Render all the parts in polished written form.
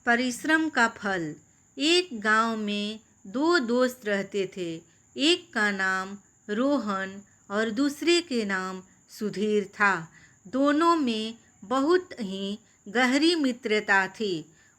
परिश्रम का फल। एक गांव में दो दोस्त रहते थे। एक का नाम रोहन और दूसरे के नाम सुधीर था। दोनों में बहुत ही गहरी मित्रता थी।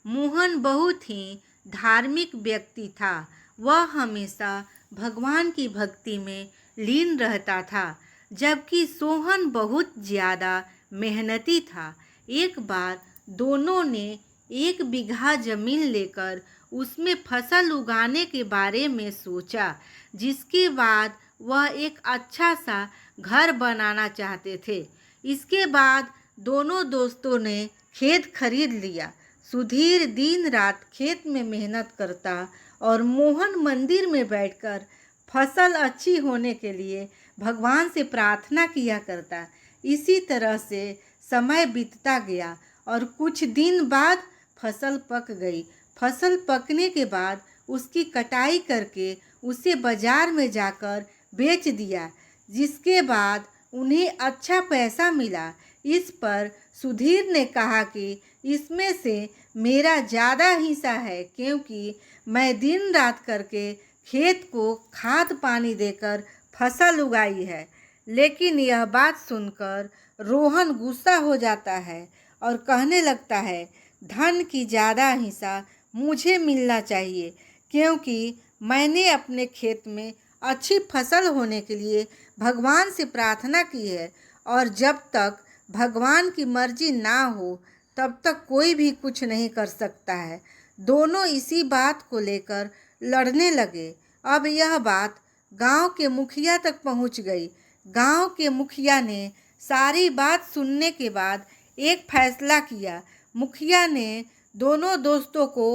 मोहन बहुत ही धार्मिक व्यक्ति था। वह हमेशा भगवान की भक्ति में लीन रहता था, जबकि सोहन बहुत ज़्यादा मेहनती था। एक बार दोनों ने 1 बीघा जमीन लेकर उसमें फसल उगाने के बारे में सोचा, जिसके बाद वह एक अच्छा सा घर बनाना चाहते थे। इसके बाद दोनों दोस्तों ने खेत खरीद लिया। सुधीर दिन रात खेत में मेहनत करता और मोहन मंदिर में बैठकर फसल अच्छी होने के लिए भगवान से प्रार्थना किया करता। इसी तरह से समय बीतता गया और कुछ दिन बाद फसल पक गई। फसल पकने के बाद उसकी कटाई करके उसे बाजार में जाकर बेच दिया, जिसके बाद उन्हें अच्छा पैसा मिला। इस पर सुधीर ने कहा कि इसमें से मेरा ज़्यादा हिस्सा है, क्योंकि मैं दिन रात करके खेत को खाद पानी देकर फसल उगाई है। लेकिन यह बात सुनकर रोहन गुस्सा हो जाता है और कहने लगता है, धन की ज़्यादा हिस्सा मुझे मिलना चाहिए, क्योंकि मैंने अपने खेत में अच्छी फसल होने के लिए भगवान से प्रार्थना की है, और जब तक भगवान की मर्जी ना हो तब तक कोई भी कुछ नहीं कर सकता है। दोनों इसी बात को लेकर लड़ने लगे। अब यह बात गांव के मुखिया तक पहुंच गई। गांव के मुखिया ने सारी बात सुनने के बाद एक फैसला किया। मुखिया ने दोनों दोस्तों को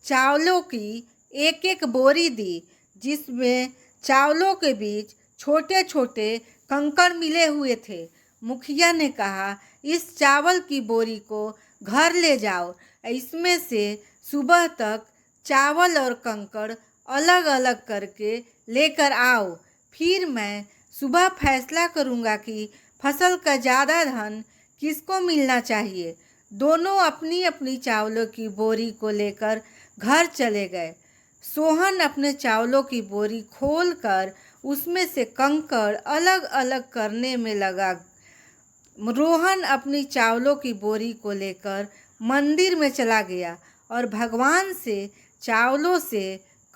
चावलों की एक बोरी दी, जिसमें चावलों के बीच छोटे छोटे कंकड़ मिले हुए थे। मुखिया ने कहा, इस चावल की बोरी को घर ले जाओ। इसमें से सुबह तक चावल और कंकड़ अलग अलग करके लेकर आओ। फिर मैं सुबह फैसला करूँगा कि फसल का ज़्यादा धन किसको मिलना चाहिए। दोनों अपनी अपनी चावलों की बोरी को लेकर घर चले गए। सोहन अपने चावलों की बोरी खोलकर उसमें से कंकड़ अलग अलग करने में लगा। रोहन अपनी चावलों की बोरी को लेकर मंदिर में चला गया और भगवान से चावलों से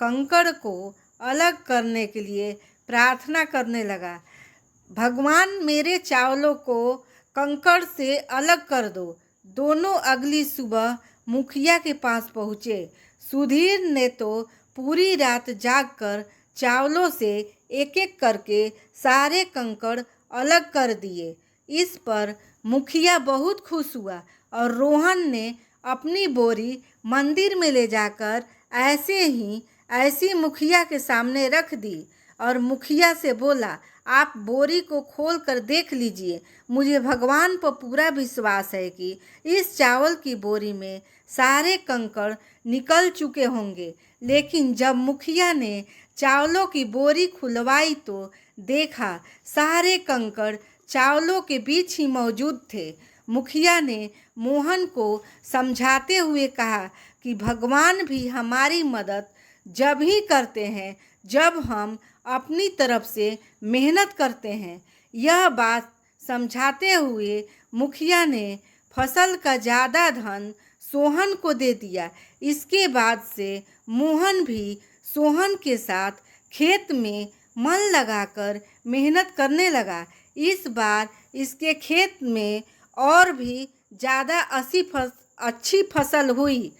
कंकड़ को अलग करने के लिए प्रार्थना करने लगा। भगवान, मेरे चावलों को कंकड़ से अलग कर दो। दोनों अगली सुबह मुखिया के पास पहुँचे। सुधीर ने तो पूरी रात जागकर चावलों से एक एक करके सारे कंकड़ अलग कर दिए। इस पर मुखिया बहुत खुश हुआ और रोहन ने अपनी बोरी मंदिर में ले जाकर ऐसी मुखिया के सामने रख दी और मुखिया से बोला, आप बोरी को खोल कर देख लीजिए। मुझे भगवान पर पूरा विश्वास है कि इस चावल की बोरी में सारे कंकड़ निकल चुके होंगे। लेकिन जब मुखिया ने चावलों की बोरी खुलवाई तो देखा सारे कंकड़ चावलों के बीच ही मौजूद थे। मुखिया ने मोहन को समझाते हुए कहा कि भगवान भी हमारी मदद जब ही करते हैं जब हम अपनी तरफ से मेहनत करते हैं। यह बात समझाते हुए मुखिया ने फसल का ज़्यादा धन सोहन को दे दिया। इसके बाद से मोहन भी सोहन के साथ खेत में मन लगाकर मेहनत करने लगा। इस बार इसके खेत में और भी ज़्यादा अच्छी फसल हुई।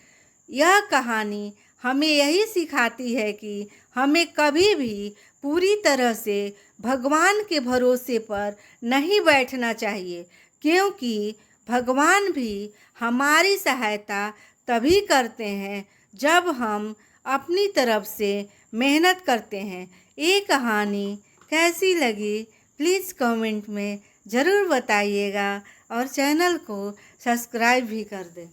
यह कहानी हमें यही सिखाती है कि हमें कभी भी पूरी तरह से भगवान के भरोसे पर नहीं बैठना चाहिए, क्योंकि भगवान भी हमारी सहायता तभी करते हैं जब हम अपनी तरफ से मेहनत करते हैं। ये कहानी कैसी लगी प्लीज़ कमेंट में ज़रूर बताइएगा और चैनल को सब्सक्राइब भी कर दें।